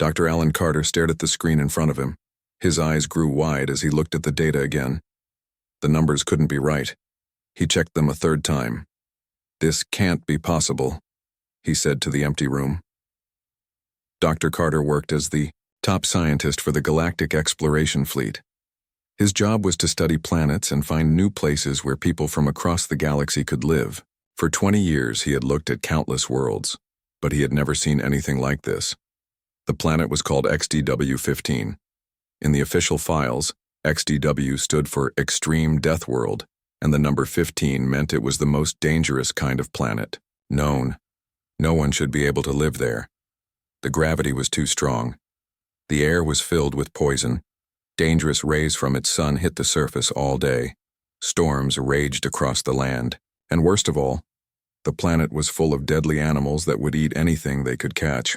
Dr. Alan Carter stared at the screen in front of him. His eyes grew wide as he looked at the data again. The numbers couldn't be right. He checked them a third time. "This can't be possible," he said to the empty room. Dr. Carter worked as the top scientist for the Galactic Exploration Fleet. His job was to study planets and find new places where people from across the galaxy could live. For 20 years, he had looked at countless worlds, but he had never seen anything like this. The planet was called XDW-15. In the official files, XDW stood for Extreme Deathworld, and the number 15 meant it was the most dangerous kind of planet known. No one should be able to live there. The gravity was too strong. The air was filled with poison. Dangerous rays from its sun hit the surface all day. Storms raged across the land. And worst of all, the planet was full of deadly animals that would eat anything they could catch.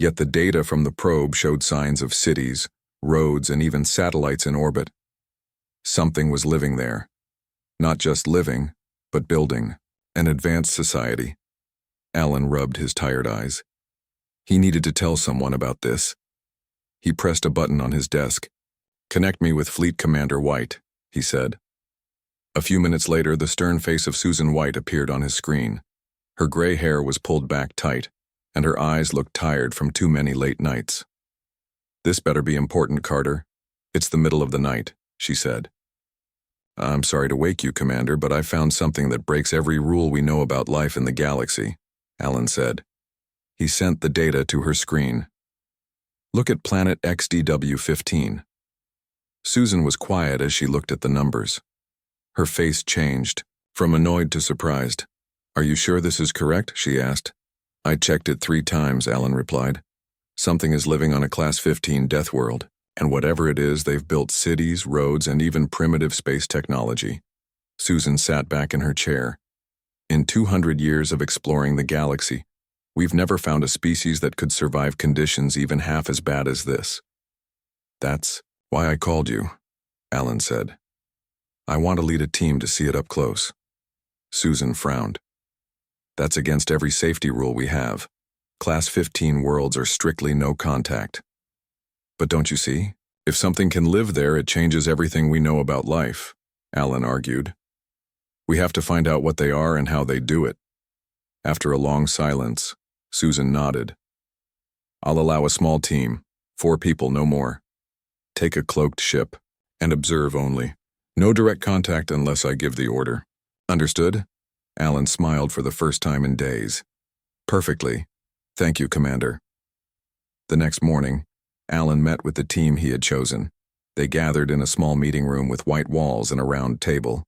Yet the data from the probe showed signs of cities, roads, and even satellites in orbit. Something was living there. Not just living, but building an advanced society. Alan rubbed his tired eyes. He needed to tell someone about this. He pressed a button on his desk. "Connect me with Fleet Commander White," he said. A few minutes later, the stern face of Susan White appeared on his screen. Her gray hair was pulled back tight, and her eyes looked tired from too many late nights. "This better be important, Carter. It's the middle of the night," she said. "I'm sorry to wake you, Commander, but I found something that breaks every rule we know about life in the galaxy," Alan said. He sent the data to her screen. "Look at planet XDW-15. Susan was quiet as she looked at the numbers. Her face changed, from annoyed to surprised. "Are you sure this is correct?" she asked. "I checked it 3 times, Alan replied. "Something is living on a Class 15 Deathworld, and whatever it is, they've built cities, roads, and even primitive space technology." Susan sat back in her chair. "In 200 years of exploring the galaxy, we've never found a species that could survive conditions even half as bad as this." "That's why I called you," Alan said. "I want to lead a team to see it up close." Susan frowned. "That's against every safety rule we have. Class 15 worlds are strictly no contact." "But don't you see? If something can live there, it changes everything we know about life," Alan argued. "We have to find out what they are and how they do it." After a long silence, Susan nodded. "I'll allow a small team, 4 people, no more. Take a cloaked ship, and observe only. No direct contact unless I give the order." "Understood?" Alan smiled for the first time in days. "Perfectly. Thank you, Commander." The next morning, Alan met with the team he had chosen. They gathered in a small meeting room with white walls and a round table.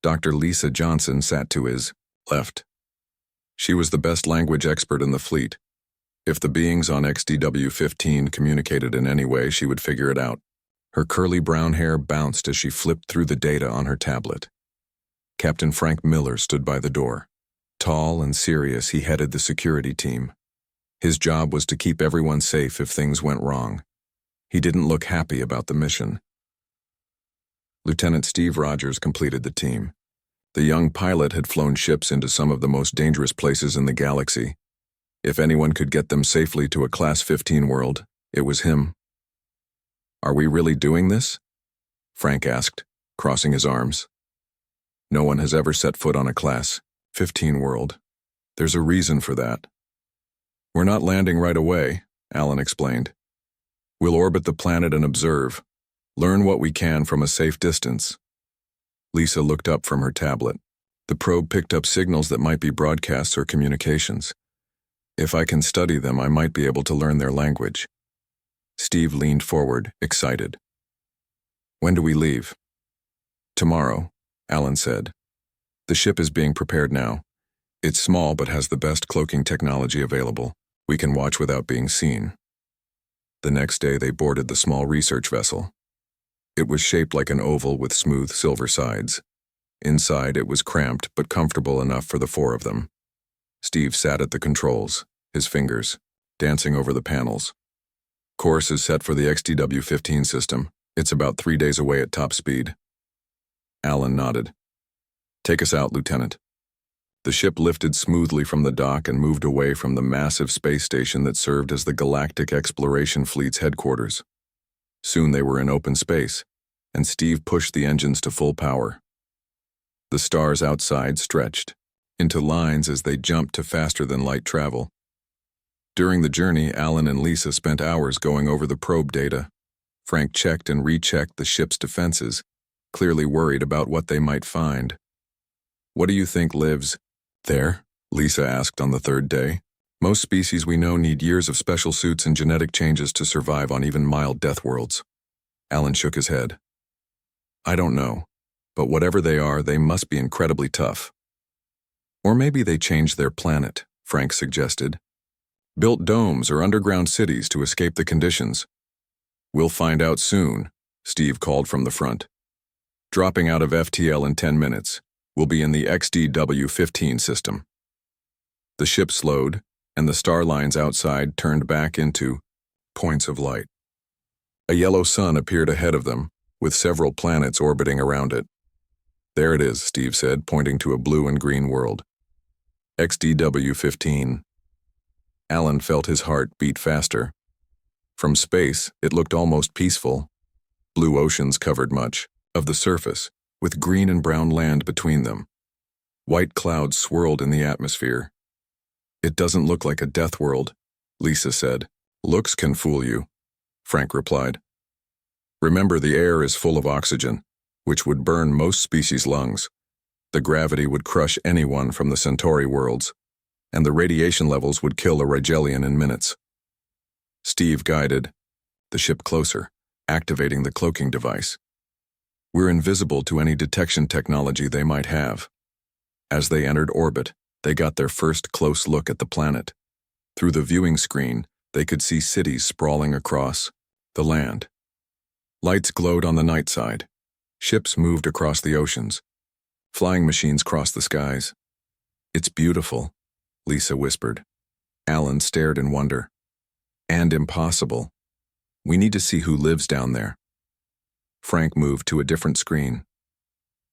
Dr. Lisa Johnson sat to his left. She was the best language expert in the fleet. If the beings on XDW-15 communicated in any way, she would figure it out. Her curly brown hair bounced as she flipped through the data on her tablet. Captain Frank Miller stood by the door. Tall and serious, he headed the security team. His job was to keep everyone safe if things went wrong. He didn't look happy about the mission. Lieutenant Steve Rogers completed the team. The young pilot had flown ships into some of the most dangerous places in the galaxy. If anyone could get them safely to a Class 15 world, it was him. "Are we really doing this?" Frank asked, crossing his arms. "No one has ever set foot on a Class 15 world. There's a reason for that." "We're not landing right away," Alan explained. "We'll orbit the planet and observe. Learn what we can from a safe distance." Lisa looked up from her tablet. The probe picked up signals that might be broadcasts or communications. "If I can study them, I might be able to learn their language." Steve leaned forward, excited. "When do we leave?" "Tomorrow," Alan said. "The ship is being prepared now. It's small but has the best cloaking technology available. We can watch without being seen." The next day they boarded the small research vessel. It was shaped like an oval with smooth silver sides. Inside it was cramped but comfortable enough for the 4 of them. Steve sat at the controls, his fingers dancing over the panels. "Course is set for the XDW-15 system. It's about 3 days away at top speed." Alan nodded. "Take us out, Lieutenant." The ship lifted smoothly from the dock and moved away from the massive space station that served as the Galactic Exploration Fleet's headquarters. Soon they were in open space, and Steve pushed the engines to full power. The stars outside stretched into lines as they jumped to faster-than-light travel. During the journey, Alan and Lisa spent hours going over the probe data. Frank checked and rechecked the ship's defenses, clearly worried about what they might find. "What do you think lives there?" Lisa asked on the third day. "Most species we know need years of special suits and genetic changes to survive on even mild Deathworlds." Alan shook his head. "I don't know, but whatever they are, they must be incredibly tough." "Or maybe they changed their planet," Frank suggested. "Built domes or underground cities to escape the conditions." "We'll find out soon," Steve called from the front. "Dropping out of FTL in 10 minutes. We'll be in the XDW-15 system." The ship slowed, and the star lines outside turned back into points of light. A yellow sun appeared ahead of them, with several planets orbiting around it. "There it is," Steve said, pointing to a blue and green world. XDW-15. Alan felt his heart beat faster. From space, it looked almost peaceful. Blue oceans covered much of the surface, with green and brown land between them. White clouds swirled in the atmosphere. "It doesn't look like a death world," Lisa said. "Looks can fool you," Frank replied. "Remember, the air is full of oxygen, which would burn most species' lungs. The gravity would crush anyone from the Centauri worlds, and the radiation levels would kill a Rigelian in minutes." Steve guided the ship closer, activating the cloaking device. "We're invisible to any detection technology they might have." As they entered orbit, they got their first close look at the planet. Through the viewing screen, they could see cities sprawling across the land. Lights glowed on the night side. Ships moved across the oceans. Flying machines crossed the skies. "It's beautiful," Lisa whispered. Alan stared in wonder. "And impossible. We need to see who lives down there." Frank moved to a different screen.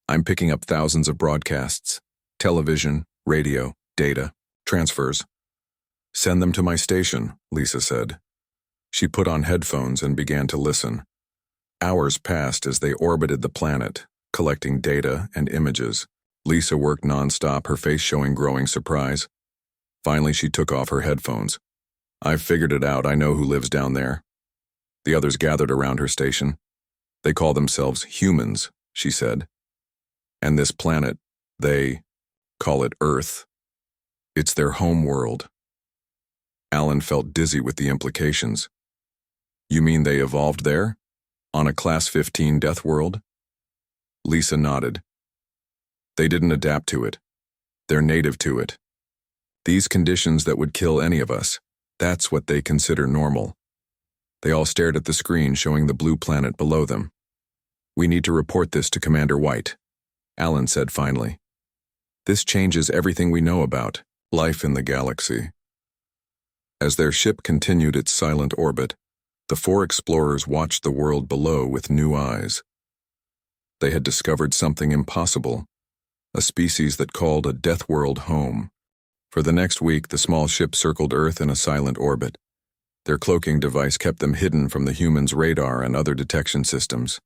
"I'm picking up thousands of broadcasts. Television, radio, data, transfers." "Send them to my station," Lisa said. She put on headphones and began to listen. Hours passed as they orbited the planet, collecting data and images. Lisa worked nonstop, her face showing growing surprise. Finally, she took off her headphones. "I've figured it out. I know who lives down there." The others gathered around her station. "They call themselves humans," she said. "And this planet, they call it Earth. It's their home world." Alan felt dizzy with the implications. "You mean they evolved there? On a Class 15 death world?" Lisa nodded. "They didn't adapt to it. They're native to it. These conditions that would kill any of us, that's what they consider normal." They all stared at the screen showing the blue planet below them. "We need to report this to Commander White," Alan said finally. "This changes everything we know about life in the galaxy." As their ship continued its silent orbit, the four explorers watched the world below with new eyes. They had discovered something impossible, a species that called a death world home. For the next week, the small ship circled Earth in a silent orbit. Their cloaking device kept them hidden from the humans' radar and other detection systems.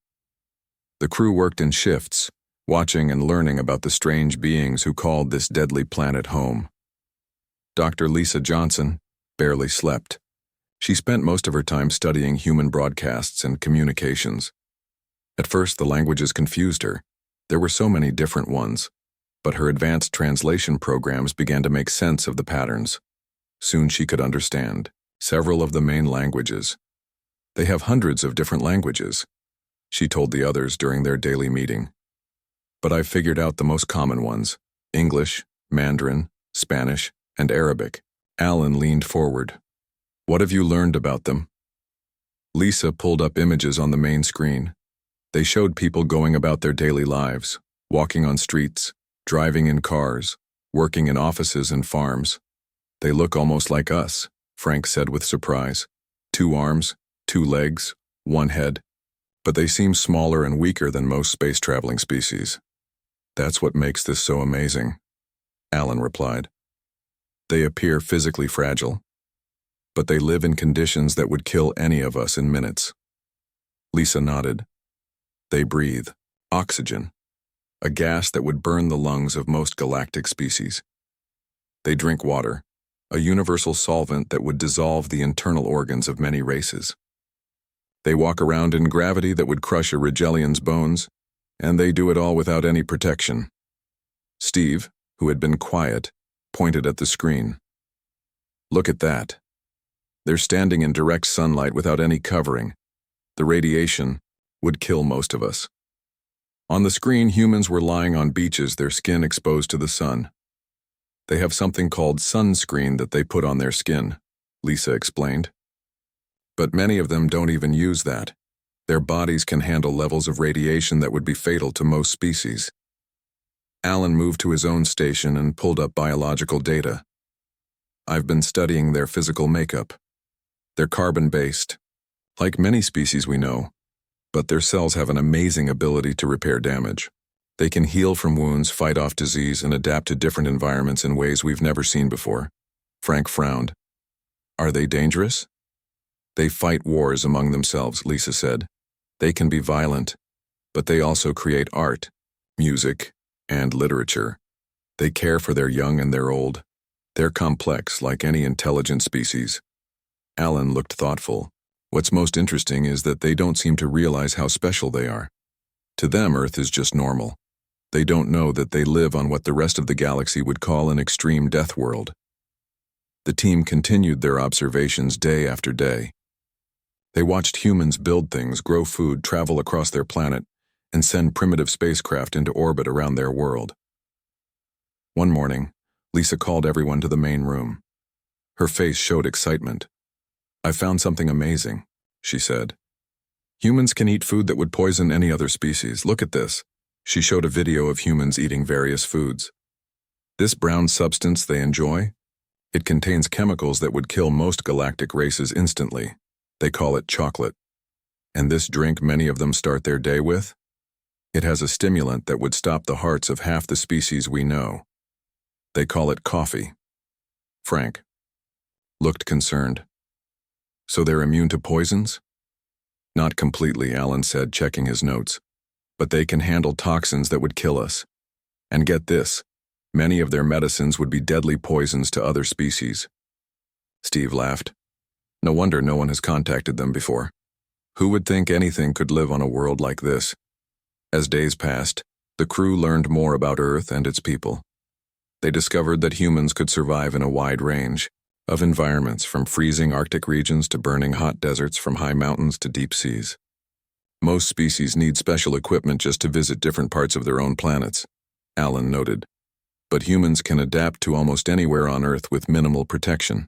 The crew worked in shifts, watching and learning about the strange beings who called this deadly planet home. Dr. Lisa Johnson barely slept. She spent most of her time studying human broadcasts and communications. At first, the languages confused her. There were so many different ones, but her advanced translation programs began to make sense of the patterns. Soon she could understand several of the main languages. "They have hundreds of different languages," she told the others during their daily meeting. "But I've figured out the most common ones: English, Mandarin, Spanish, and Arabic." Alan leaned forward. "What have you learned about them?" Lisa pulled up images on the main screen. They showed people going about their daily lives, walking on streets, driving in cars, working in offices and farms. "They look almost like us," Frank said with surprise. 2 arms, 2 legs, 1 head. But they seem smaller and weaker than most space-traveling species. "That's what makes this so amazing." Alan replied. They appear physically fragile, but they live in conditions that would kill any of us in minutes. Lisa nodded. They breathe oxygen, a gas that would burn the lungs of most galactic species. They drink water, a universal solvent that would dissolve the internal organs of many races. They walk around in gravity that would crush a Rigelian's bones, and they do it all without any protection. Steve, who had been quiet, pointed at the screen. Look at that. They're standing in direct sunlight without any covering. The radiation would kill most of us. On the screen, humans were lying on beaches, their skin exposed to the sun. They have something called sunscreen that they put on their skin, Lisa explained. But many of them don't even use that. Their bodies can handle levels of radiation that would be fatal to most species. Alan moved to his own station and pulled up biological data. I've been studying their physical makeup. They're carbon-based, like many species we know, but their cells have an amazing ability to repair damage. They can heal from wounds, fight off disease, and adapt to different environments in ways we've never seen before. Frank frowned. Are they dangerous? They fight wars among themselves, Lisa said. They can be violent, but they also create art, music, and literature. They care for their young and their old. They're complex, like any intelligent species. Alan looked thoughtful. What's most interesting is that they don't seem to realize how special they are. To them, Earth is just normal. They don't know that they live on what the rest of the galaxy would call an extreme death world. The team continued their observations day after day. They watched humans build things, grow food, travel across their planet, and send primitive spacecraft into orbit around their world. One morning, Lisa called everyone to the main room. Her face showed excitement. I found something amazing, she said. Humans can eat food that would poison any other species. Look at this. She showed a video of humans eating various foods. This brown substance they enjoy? It contains chemicals that would kill most galactic races instantly. They call it chocolate. And this drink many of them start their day with? It has a stimulant that would stop the hearts of half the species we know. They call it coffee. Frank looked concerned. So they're immune to poisons? Not completely, Alan said, checking his notes. But they can handle toxins that would kill us. And get this, many of their medicines would be deadly poisons to other species. Steve laughed. No wonder no one has contacted them before. Who would think anything could live on a world like this? As days passed, the crew learned more about Earth and its people. They discovered that humans could survive in a wide range of environments, from freezing Arctic regions to burning hot deserts, from high mountains to deep seas. Most species need special equipment just to visit different parts of their own planets, Alan noted. But humans can adapt to almost anywhere on Earth with minimal protection.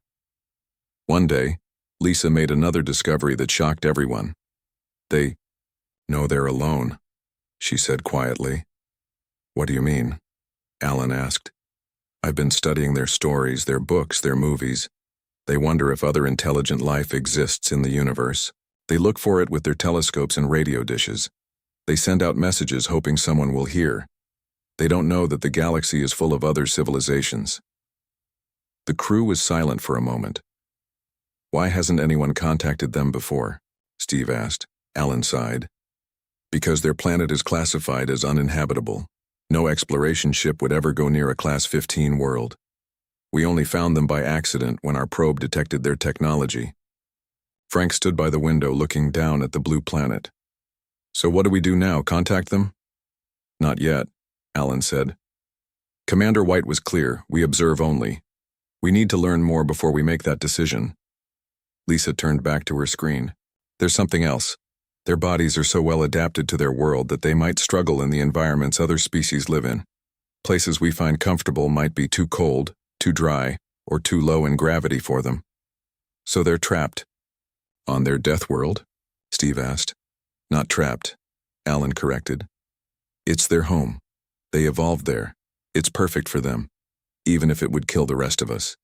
One day, Lisa made another discovery that shocked everyone. They know they're alone, she said quietly. What do you mean? Alan asked. I've been studying their stories, their books, their movies. They wonder if other intelligent life exists in the universe. They look for it with their telescopes and radio dishes. They send out messages hoping someone will hear. They don't know that the galaxy is full of other civilizations. The crew was silent for a moment. Why hasn't anyone contacted them before? Steve asked. Alan sighed. Because their planet is classified as uninhabitable. No exploration ship would ever go near a Class 15 world. We only found them by accident when our probe detected their technology. Frank stood by the window looking down at the blue planet. So what do we do now, contact them? Not yet, Alan said. Commander White was clear, we observe only. We need to learn more before we make that decision. Lisa turned back to her screen. There's something else. Their bodies are so well adapted to their world that they might struggle in the environments other species live in. Places we find comfortable might be too cold, too dry, or too low in gravity for them. So they're trapped. On their death world? Steve asked. Not trapped, Alan corrected. It's their home. They evolved there. It's perfect for them, even if it would kill the rest of us.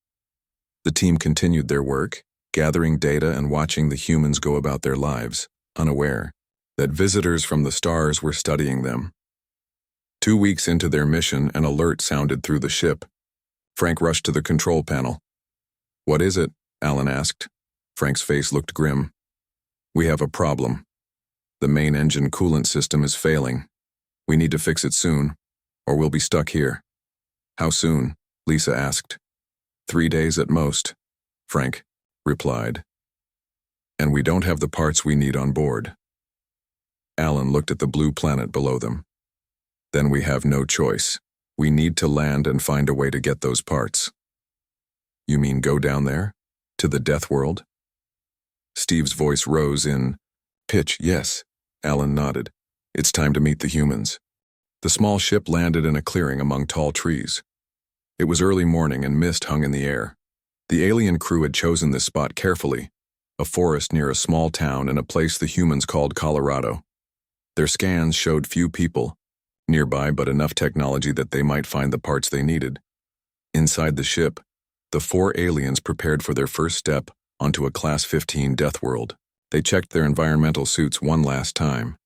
The team continued their work, gathering data and watching the humans go about their lives, unaware that visitors from the stars were studying them. 2 weeks into their mission, an alert sounded through the ship. Frank rushed to the control panel. "What is it?" Alan asked. Frank's face looked grim. "We have a problem. The main engine coolant system is failing. We need to fix it soon, or we'll be stuck here." "How soon?" Lisa asked. 3 days at most," Frank replied. "And we don't have the parts we need on board." Alan looked at the blue planet below them. "Then we have no choice. We need to land and find a way to get those parts." "You mean go down there? To the Deathworld?" Steve's voice rose in pitch. "Yes," Alan nodded. "It's time to meet the humans." The small ship landed in a clearing among tall trees. It was early morning and mist hung in the air. The alien crew had chosen this spot carefully, a forest near a small town in a place the humans called Colorado. Their scans showed few people nearby, but enough technology that they might find the parts they needed. Inside the ship, the 4 aliens prepared for their first step onto a Class 15 Deathworld. They checked their environmental suits one last time.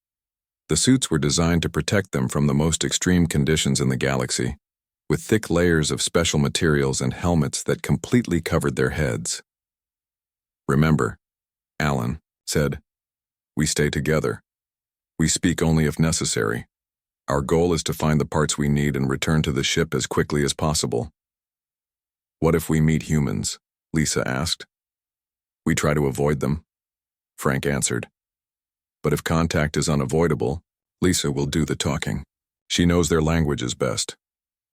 The suits were designed to protect them from the most extreme conditions in the galaxy, with thick layers of special materials and helmets that completely covered their heads. "Remember," Alan said, "we stay together. We speak only if necessary. Our goal is to find the parts we need and return to the ship as quickly as possible." "What if we meet humans?" Lisa asked. "We try to avoid them," Frank answered. "But if contact is unavoidable, Lisa will do the talking. She knows their languages best."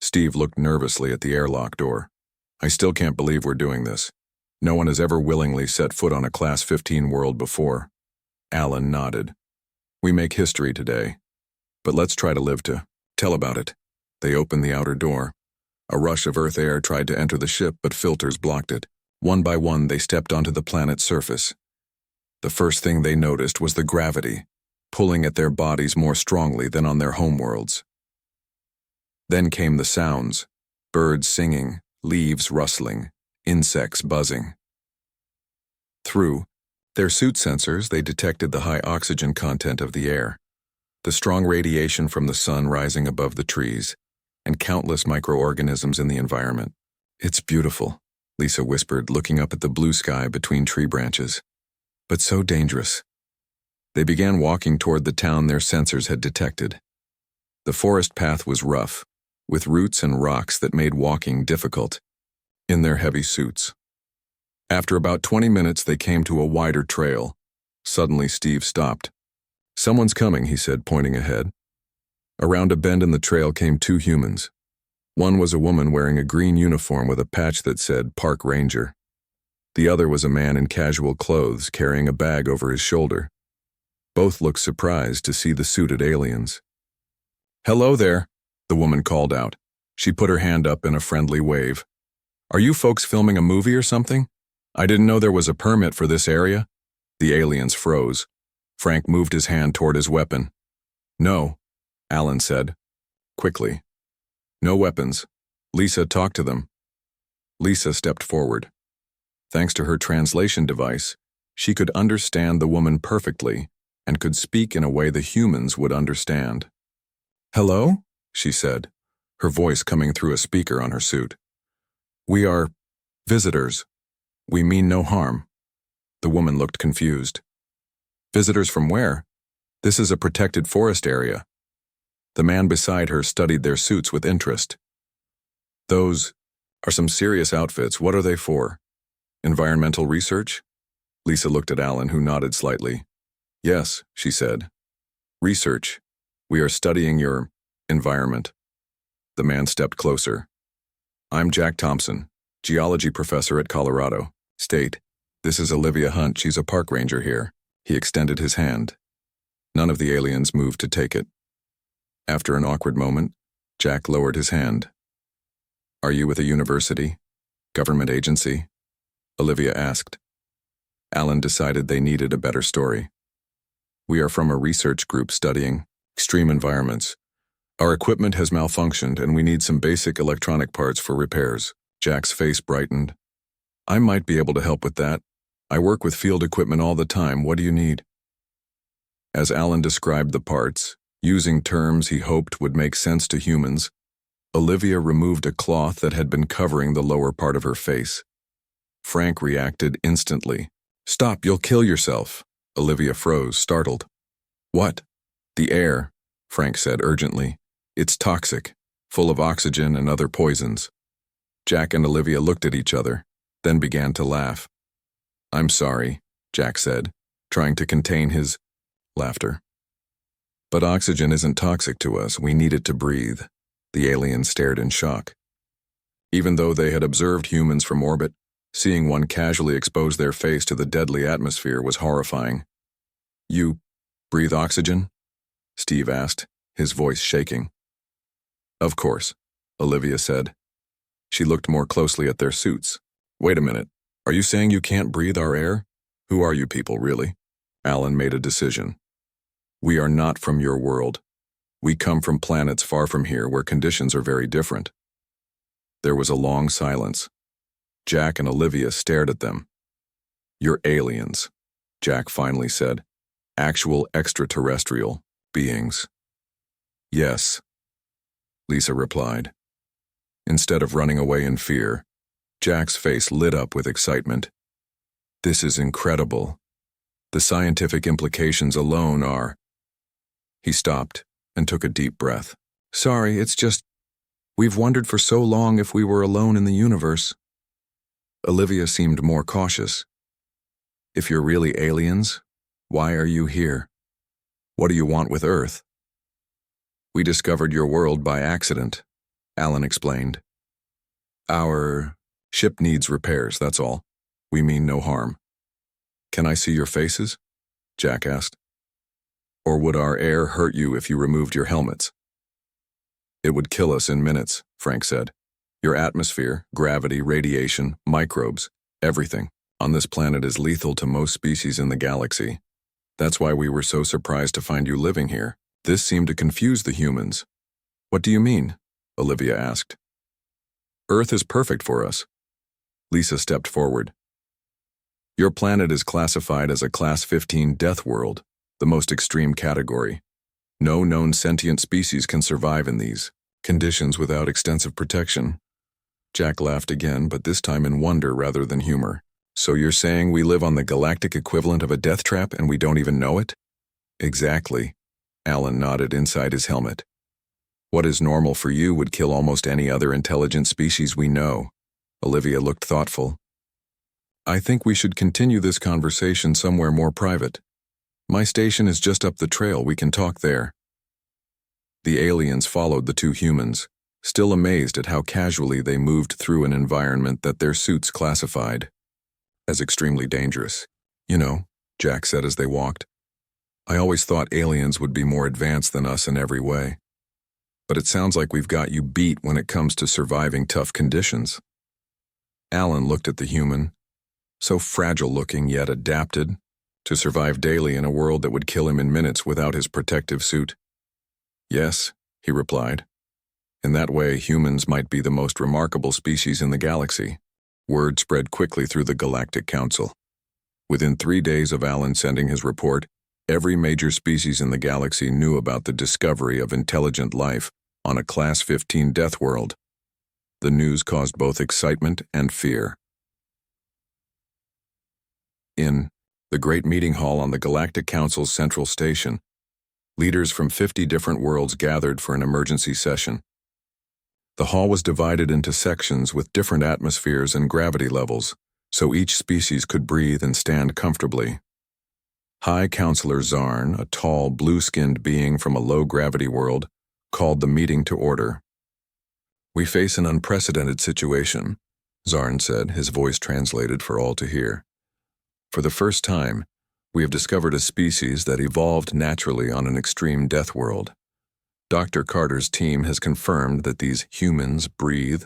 Steve looked nervously at the airlock door. "I still can't believe we're doing this. No one has ever willingly set foot on a Class 15 world before." Alan nodded. "We make history today. But let's try to live to tell about it." They opened the outer door. A rush of Earth air tried to enter the ship, but filters blocked it. One by one, they stepped onto the planet's surface. The first thing they noticed was the gravity, pulling at their bodies more strongly than on their homeworlds. Then came the sounds: birds singing, leaves rustling, insects buzzing. Through their suit sensors, they detected the high oxygen content of the air, the strong radiation from the sun rising above the trees, and countless microorganisms in the environment. "It's beautiful," Lisa whispered, looking up at the blue sky between tree branches. "But so dangerous." They began walking toward the town their sensors had detected. The forest path was rough, with roots and rocks that made walking difficult in their heavy suits. After about 20 minutes, they came to a wider trail. Suddenly, Steve stopped. "Someone's coming," he said, pointing ahead. Around a bend in the trail came 2 humans. One was a woman wearing a green uniform with a patch that said Park Ranger. The other was a man in casual clothes carrying a bag over his shoulder. Both looked surprised to see the suited aliens. "Hello there," the woman called out. She put her hand up in a friendly wave. "Are you folks filming a movie or something? I didn't know there was a permit for this area." The aliens froze. Frank moved his hand toward his weapon. "No," Alan said, quickly. "No weapons. Lisa, talk to them." Lisa stepped forward. Thanks to her translation device, she could understand the woman perfectly and could speak in a way the humans would understand. "Hello?" she said, her voice coming through a speaker on her suit. "We are visitors. We mean no harm." The woman looked confused. "Visitors from where? This is a protected forest area." The man beside her studied their suits with interest. "Those are some serious outfits. What are they for? Environmental research?" Lisa looked at Alan, who nodded slightly. "Yes," she said. "Research. We are studying your environment." The man stepped closer. "I'm Jack Thompson, geology professor at Colorado State. This is Olivia Hunt. She's a park ranger here." He extended his hand. None of the aliens moved to take it. After an awkward moment, Jack lowered his hand. "Are you with a university? Government agency?" Olivia asked. Alan decided they needed a better story. "We are from a research group studying extreme environments. Our equipment has malfunctioned and we need some basic electronic parts for repairs." Jack's face brightened. "I might be able to help with that. I work with field equipment all the time. What do you need?" As Alan described the parts, using terms he hoped would make sense to humans, Olivia removed a cloth that had been covering the lower part of her face. Frank reacted instantly. "Stop, you'll kill yourself." Olivia froze, startled. "What?" "The air," Frank said urgently. "It's toxic, full of oxygen and other poisons." Jack and Olivia looked at each other, then began to laugh. "I'm sorry," Jack said, trying to contain his laughter. "But oxygen isn't toxic to us. We need it to breathe." The aliens stared in shock. Even though they had observed humans from orbit, seeing one casually expose their face to the deadly atmosphere was horrifying. "You breathe oxygen?" Steve asked, his voice shaking. "Of course," Olivia said. She looked more closely at their suits. "Wait a minute. Are you saying you can't breathe our air? Who are you people, really?" Alan made a decision. "We are not from your world. We come from planets far from here where conditions are very different." There was a long silence. Jack and Olivia stared at them. "You're aliens," Jack finally said. "Actual extraterrestrial beings." "Yes," Lisa replied. Instead of running away in fear, Jack's face lit up with excitement. "This is incredible. The scientific implications alone are—" He stopped and took a deep breath. "Sorry, it's just, we've wondered for so long if we were alone in the universe." Olivia seemed more cautious. "If you're really aliens, why are you here? What do you want with Earth?" "We discovered your world by accident," Alan explained. "Our ship needs repairs, that's all. We mean no harm." "Can I see your faces?" Jack asked. "Or would our air hurt you if you removed your helmets?" "It would kill us in minutes," Frank said. "Your atmosphere, gravity, radiation, microbes, everything on this planet is lethal to most species in the galaxy. That's why we were so surprised to find you living here. This seemed to confuse the humans." "What do you mean?" Olivia asked. "Earth is perfect for us." Lisa stepped forward. "Your planet is classified as a Class 15 Deathworld, the most extreme category. No known sentient species can survive in these conditions without extensive protection." Jack laughed again, but this time in wonder rather than humor. "So you're saying we live on the galactic equivalent of a death trap and we don't even know it?" "Exactly," Alan nodded inside his helmet. "What is normal for you would kill almost any other intelligent species we know." Olivia looked thoughtful. "I think we should continue this conversation somewhere more private. My station is just up the trail. We can talk there." The aliens followed the two humans, still amazed at how casually they moved through an environment that their suits classified as extremely dangerous. "You know," Jack said as they walked, "I always thought aliens would be more advanced than us in every way. But it sounds like we've got you beat when it comes to surviving tough conditions." Alan looked at the human, so fragile-looking yet adapted to survive daily in a world that would kill him in minutes without his protective suit. "Yes," he replied. "In that way, humans might be the most remarkable species in the galaxy." Word spread quickly through the Galactic Council. Within 3 days of Alan sending his report, every major species in the galaxy knew about the discovery of intelligent life on a Class 15 Deathworld. The news caused both excitement and fear. In the Great Meeting Hall on the Galactic Council's central station, leaders from 50 different worlds gathered for an emergency session. The hall was divided into sections with different atmospheres and gravity levels, so each species could breathe and stand comfortably. High Counselor Zarn, a tall, blue-skinned being from a low-gravity world, called the meeting to order. "We face an unprecedented situation," Zarn said, his voice translated for all to hear. "For the first time, we have discovered a species that evolved naturally on an extreme death world. Dr. Carter's team has confirmed that these humans breathe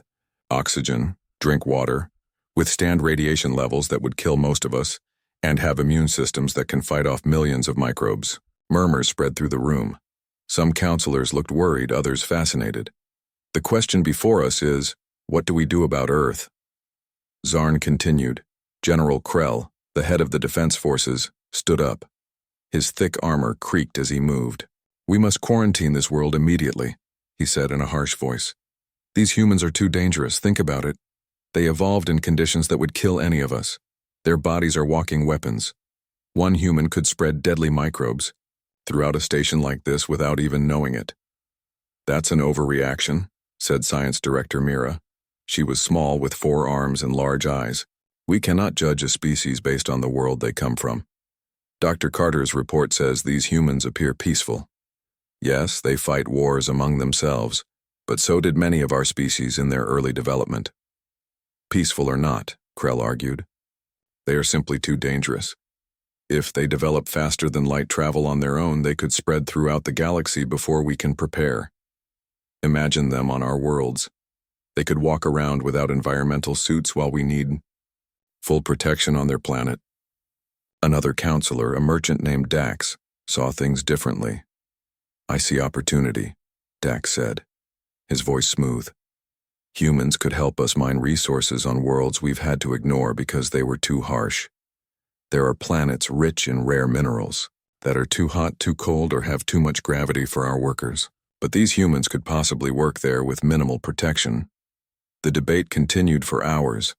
oxygen, drink water, withstand radiation levels that would kill most of us, and have immune systems that can fight off millions of microbes." Murmurs spread through the room. Some counselors looked worried, others fascinated. "The question before us is, what do we do about Earth?" Zarn continued. General Krell, the head of the defense forces, stood up. His thick armor creaked as he moved. "We must quarantine this world immediately," he said in a harsh voice. These humans are too dangerous, think about it. They evolved in conditions that would kill any of us. Their bodies are walking weapons. One human could spread deadly microbes throughout a station like this without even knowing it. That's an overreaction, said Science Director Mira. She was small with 4 arms and large eyes. We cannot judge a species based on the world they come from. Dr. Carter's report says these humans appear peaceful. Yes, they fight wars among themselves, but so did many of our species in their early development. Peaceful or not, Krell argued. They are simply too dangerous. If they develop faster than light travel on their own, they could spread throughout the galaxy before we can prepare. Imagine them on our worlds. They could walk around without environmental suits while we need full protection on their planet. Another counselor, a merchant named Dax, saw things differently. I see opportunity, Dax said, his voice smooth. Humans could help us mine resources on worlds we've had to ignore because they were too harsh. There are planets rich in rare minerals that are too hot, too cold, or have too much gravity for our workers. But these humans could possibly work there with minimal protection. The debate continued for hours.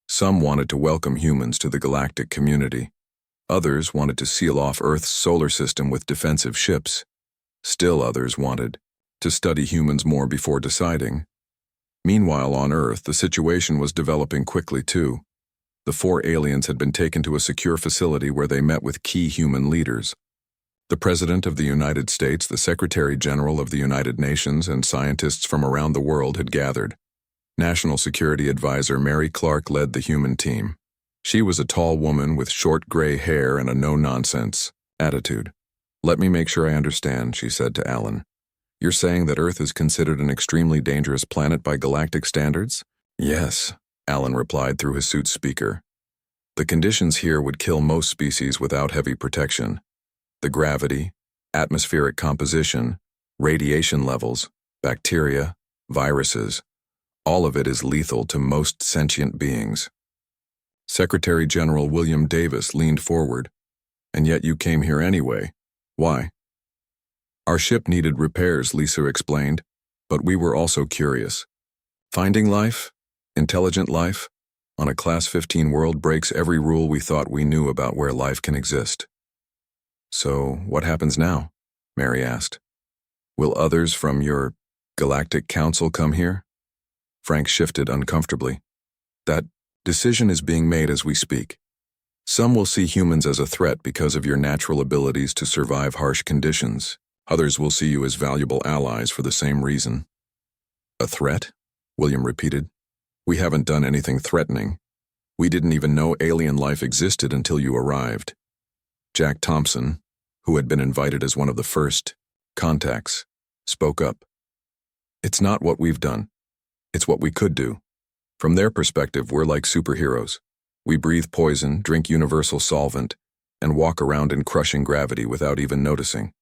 Some wanted to welcome humans to the galactic community. Others wanted to seal off Earth's solar system with defensive ships. Still others wanted to study humans more before deciding. Meanwhile, on Earth, the situation was developing quickly too. The 4 aliens had been taken to a secure facility where they met with key human leaders. The President of the United States, the Secretary General of the United Nations, and scientists from around the world had gathered. National Security Advisor Mary Clark led the human team. She was a tall woman with short gray hair and a no-nonsense attitude. Let me make sure I understand, she said to Alan. You're saying that Earth is considered an extremely dangerous planet by galactic standards? Yes, Alan replied through his suit's speaker. The conditions here would kill most species without heavy protection. The gravity, atmospheric composition, radiation levels, bacteria, viruses, all of it is lethal to most sentient beings. Secretary General William Davis leaned forward. And yet you came here anyway. Why? Our ship needed repairs, Lisa explained, but we were also curious. Finding life, intelligent life, on a Class 15 world breaks every rule we thought we knew about where life can exist. So, what happens now? Mary asked. Will others from your Galactic Council come here? Frank shifted uncomfortably. That decision is being made as we speak. Some will see humans as a threat because of your natural abilities to survive harsh conditions. Others will see you as valuable allies for the same reason. A threat? William repeated. We haven't done anything threatening. We didn't even know alien life existed until you arrived. Jack Thompson, who had been invited as one of the first contacts, spoke up. It's not what we've done. It's what we could do. From their perspective, we're like superheroes. We breathe poison, drink universal solvent, and walk around in crushing gravity without even noticing.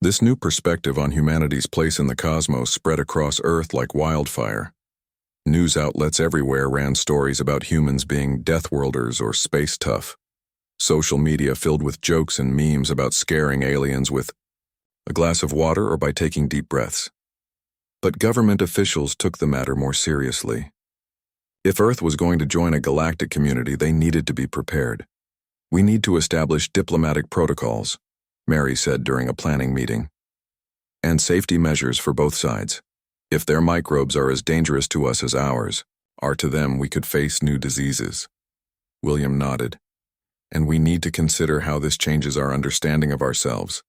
This new perspective on humanity's place in the cosmos spread across Earth like wildfire. News outlets everywhere ran stories about humans being Deathworlders or space tough. Social media filled with jokes and memes about scaring aliens with a glass of water or by taking deep breaths. But government officials took the matter more seriously. If Earth was going to join a galactic community, they needed to be prepared. We need to establish diplomatic protocols, Mary said during a planning meeting, and safety measures for both sides. If their microbes are as dangerous to us as ours are to them, we could face new diseases. William nodded. And we need to consider how this changes our understanding of ourselves.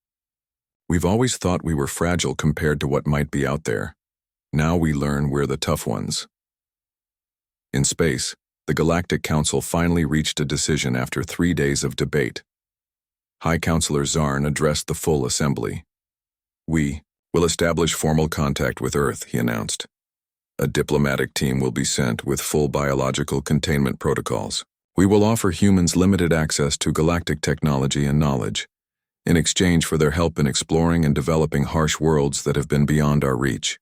We've always thought we were fragile compared to what might be out there. Now we learn we're the tough ones. In space, the Galactic Council finally reached a decision after 3 days of debate. High Counselor Zarn addressed the full assembly. We will establish formal contact with Earth, he announced. A diplomatic team will be sent with full biological containment protocols. We will offer humans limited access to galactic technology and knowledge, in exchange for their help in exploring and developing harsh worlds that have been beyond our reach.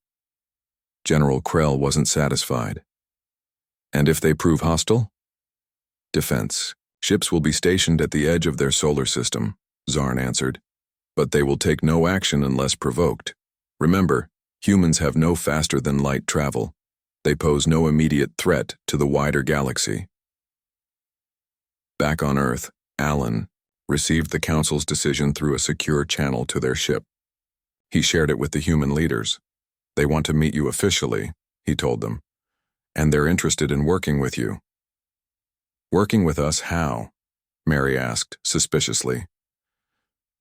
General Krell wasn't satisfied. And if they prove hostile? Defense. Ships will be stationed at the edge of their solar system, Zarn answered. But they will take no action unless provoked. Remember, Humans have no faster-than-light travel. They pose no immediate threat to the wider galaxy. Back on Earth, Alan received the Council's decision through a secure channel to their ship. He shared it with the human leaders. They want to meet you officially, he told them, and they're interested in working with you. Working with us how? Mary asked, suspiciously.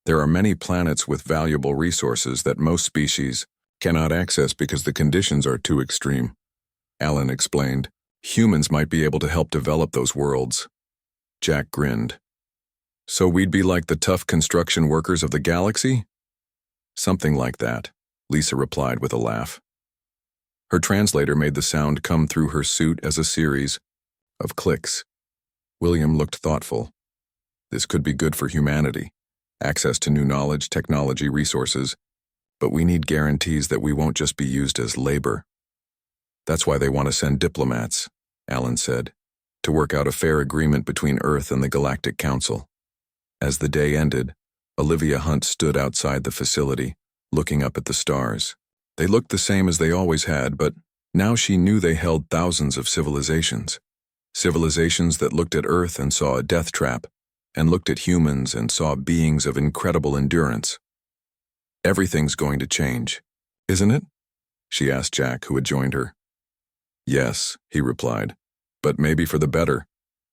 There are many planets with valuable resources that most species cannot access because the conditions are too extreme. Alan explained. Humans might be able to help develop those worlds. Jack grinned. So we'd be like the tough construction workers of the galaxy? Something like that, Lisa replied with a laugh. Her translator made the sound come through her suit as a series of clicks. William looked thoughtful. This could be good for humanity. Access to new knowledge, technology, resources. But we need guarantees that we won't just be used as labor. That's why they want to send diplomats, Alan said, to work out a fair agreement between Earth and the Galactic Council. As the day ended, Olivia Hunt stood outside the facility, looking up at the stars. They looked the same as they always had, but now she knew they held thousands of civilizations. Civilizations that looked at Earth and saw a death trap, and looked at humans and saw beings of incredible endurance. Everything's going to change, isn't it? She asked Jack, who had joined her. Yes, he replied, but maybe for the better.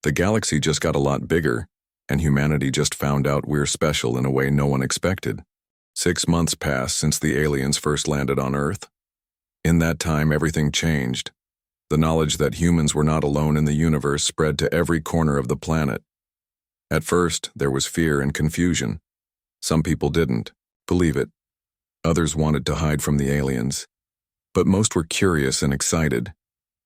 The galaxy just got a lot bigger, and humanity just found out we're special in a way no one expected. 6 months passed since the aliens first landed on Earth. In that time, everything changed. The knowledge that humans were not alone in the universe spread to every corner of the planet. At first, there was fear and confusion. Some people didn't believe it. Others wanted to hide from the aliens. But most were curious and excited.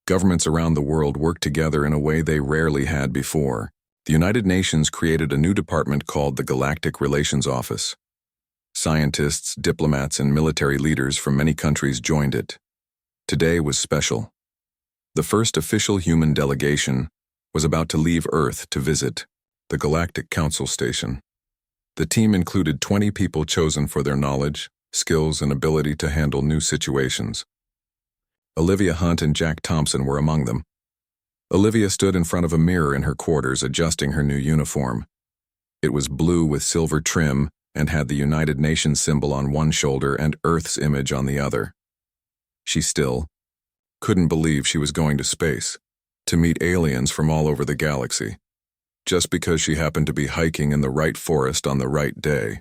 Governments around the world worked together in a way they rarely had before. The United Nations created a new department called the Galactic Relations Office. Scientists, diplomats, and military leaders from many countries joined it. Today was special. The first official human delegation was about to leave Earth to visit the Galactic Council Station. The team included 20 people chosen for their knowledge, skills, and ability to handle new situations. Olivia Hunt and Jack Thompson were among them. Olivia stood in front of a mirror in her quarters adjusting her new uniform. It was blue with silver trim and had the United Nations symbol on one shoulder and Earth's image on the other. She still couldn't believe she was going to space, to meet aliens from all over the galaxy, just because she happened to be hiking in the right forest on the right day.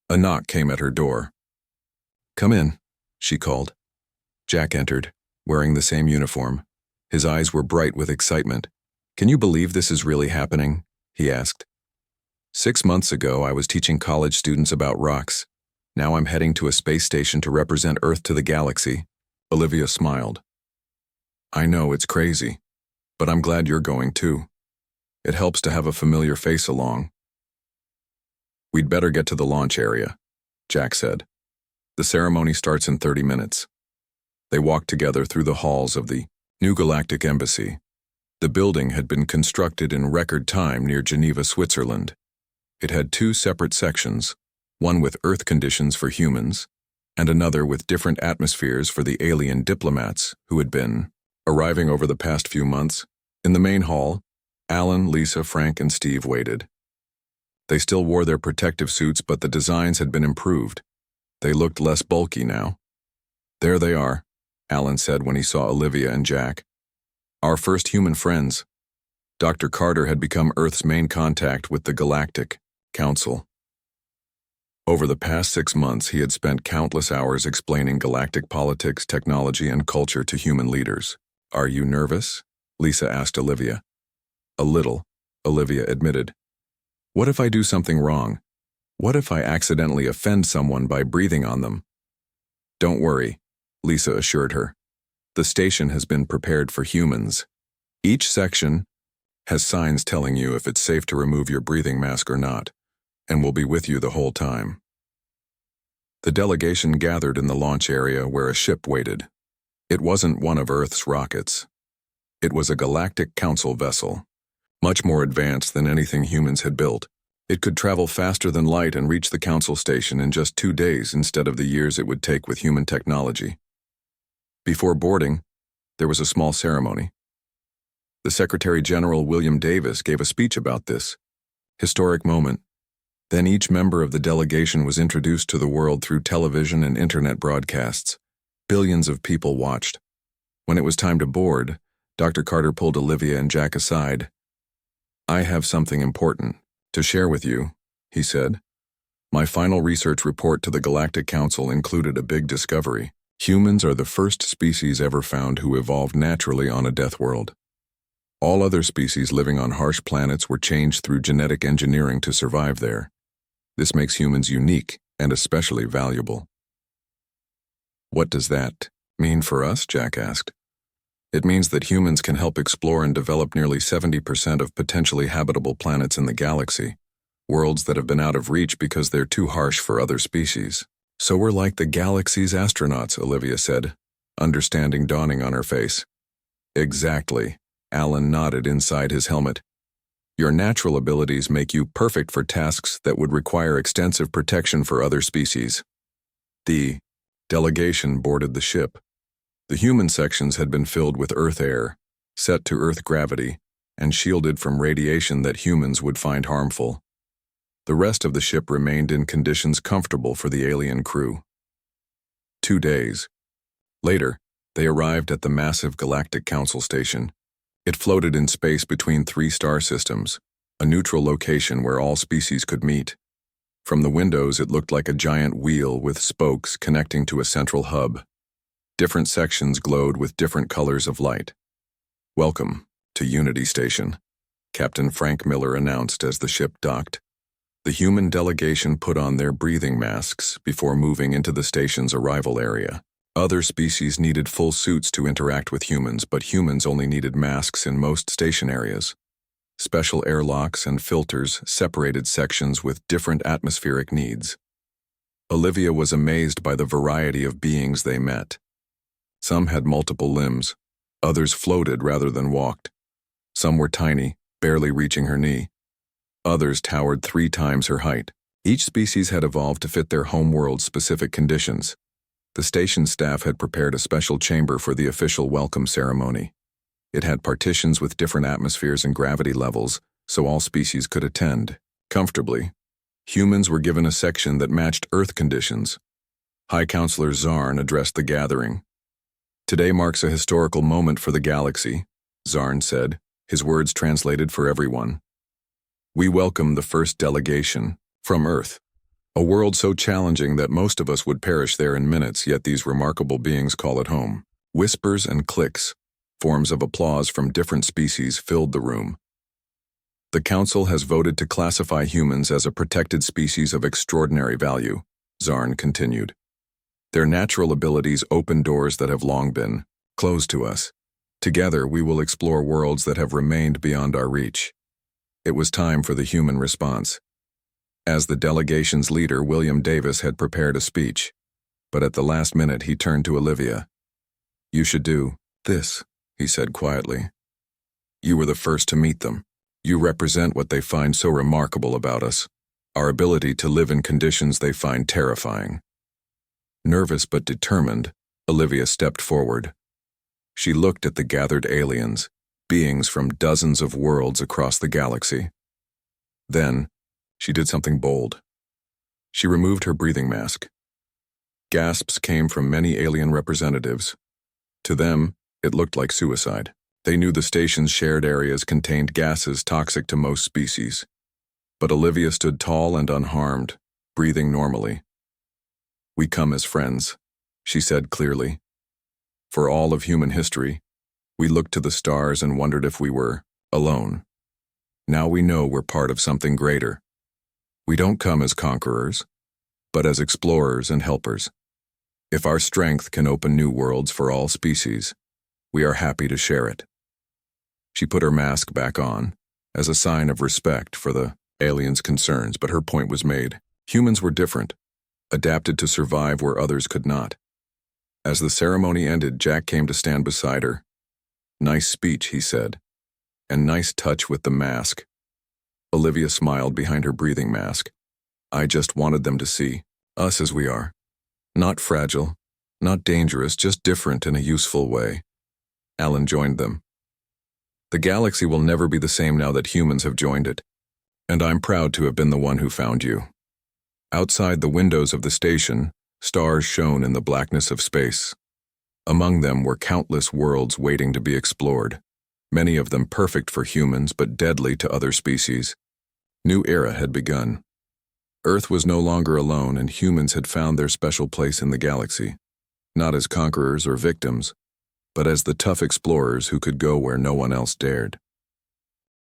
A knock came at her door. "Come in," she called. Jack entered, wearing the same uniform. His eyes were bright with excitement. "Can you believe this is really happening?" he asked. 6 months ago, I was teaching college students about rocks. Now I'm heading to a space station to represent Earth to the galaxy. Olivia smiled. "I know it's crazy, but I'm glad you're going too. It helps to have a familiar face along." "We'd better get to the launch area," Jack said. "The ceremony starts in 30 minutes. They walked together through the halls of the New Galactic Embassy. The building had been constructed in record time near Geneva, Switzerland. It had 2 separate sections, one with Earth conditions for humans, and another with different atmospheres for the alien diplomats who had been arriving over the past few months. In the main hall, Alan, Lisa, Frank, and Steve waited. They still wore their protective suits, but the designs had been improved. They looked less bulky now. "There they are," Alan said when he saw Olivia and Jack. "Our first human friends." Dr. Carter had become Earth's main contact with the Galactic Council. Over the past 6 months, he had spent countless hours explaining galactic politics, technology, and culture to human leaders. "Are you nervous?" Lisa asked Olivia. "A little," Olivia admitted. "What if I do something wrong? What if I accidentally offend someone by breathing on them?" "Don't worry," Lisa assured her. "The station has been prepared for humans. Each section has signs telling you if it's safe to remove your breathing mask or not, and will be with you the whole time." The delegation gathered in the launch area where a ship waited. It wasn't one of Earth's rockets. It was a Galactic Council vessel, much more advanced than anything humans had built. It could travel faster than light and reach the council station in just 2 days instead of the years it would take with human technology. Before boarding, there was a small ceremony. The Secretary General William Davis gave a speech about this historic moment. Then each member of the delegation was introduced to the world through television and internet broadcasts. Billions of people watched. When it was time to board, Dr. Carter pulled Olivia and Jack aside. "I have something important to share with you," he said. "My final research report to the Galactic Council included a big discovery. Humans are the first species ever found who evolved naturally on a Deathworld. All other species living on harsh planets were changed through genetic engineering to survive there. This makes humans unique and especially valuable." "What does that mean for us?" Jack asked. "It means that humans can help explore and develop nearly 70% of potentially habitable planets in the galaxy, worlds that have been out of reach because they're too harsh for other species." "So we're like the galaxy's astronauts," Olivia said, understanding dawning on her face. "Exactly," Alan nodded inside his helmet. "Your natural abilities make you perfect for tasks that would require extensive protection for other species." The delegation boarded the ship. The human sections had been filled with Earth air, set to Earth gravity, and shielded from radiation that humans would find harmful. The rest of the ship remained in conditions comfortable for the alien crew. 2 days later, they arrived at the massive Galactic Council station. It floated in space between 3 star systems, a neutral location where all species could meet. From the windows, it looked like a giant wheel with spokes connecting to a central hub. Different sections glowed with different colors of light. "Welcome to Unity Station," Captain Frank Miller announced as the ship docked. The human delegation put on their breathing masks before moving into the station's arrival area. Other species needed full suits to interact with humans, but humans only needed masks in most station areas. Special airlocks and filters separated sections with different atmospheric needs. Olivia was amazed by the variety of beings they met. Some had multiple limbs, others floated rather than walked. Some were tiny, barely reaching her knee. Others towered 3 times her height. Each species had evolved to fit their homeworld's specific conditions. The station staff had prepared a special chamber for the official welcome ceremony. It had partitions with different atmospheres and gravity levels, so all species could attend comfortably. Humans were given a section that matched Earth conditions. High Counselor Zarn addressed the gathering. "Today marks a historical moment for the galaxy," Zarn said, his words translated for everyone. "We welcome the first delegation from Earth, a world so challenging that most of us would perish there in minutes, yet these remarkable beings call it home." Whispers and clicks, forms of applause from different species, filled the room. "The Council has voted to classify humans as a protected species of extraordinary value," Zarn continued. "Their natural abilities open doors that have long been closed to us. Together, we will explore worlds that have remained beyond our reach." It was time for the human response. As the delegation's leader, William Davis had prepared a speech, but at the last minute he turned to Olivia. "You should do this," he said quietly. "You were the first to meet them. You represent what they find so remarkable about us, our ability to live in conditions they find terrifying." Nervous but determined, Olivia stepped forward. She looked at the gathered aliens, beings from dozens of worlds across the galaxy. Then, she did something bold. She removed her breathing mask. Gasps came from many alien representatives. To them, it looked like suicide. They knew the station's shared areas contained gases toxic to most species. But Olivia stood tall and unharmed, breathing normally. "We come as friends," she said clearly. "For all of human history, we looked to the stars and wondered if we were alone. Now we know we're part of something greater. We don't come as conquerors, but as explorers and helpers. If our strength can open new worlds for all species, we are happy to share it." She put her mask back on, as a sign of respect for the aliens' concerns, but her point was made. Humans were different, adapted to survive where others could not. As the ceremony ended, Jack came to stand beside her. "Nice speech," he said, "and nice touch with the mask." Olivia smiled behind her breathing mask. I just wanted them to see us as we are. Not fragile, not dangerous, just different in a useful way. Alan joined them. The galaxy will never be the same now that humans have joined it, and I'm proud to have been the one who found you. Outside the windows of the station, stars shone in the blackness of space. Among them were countless worlds waiting to be explored, many of them perfect for humans but deadly to other species. New era had begun. Earth was no longer alone, and humans had found their special place in the galaxy, not as conquerors or victims, but as the tough explorers who could go where no one else dared.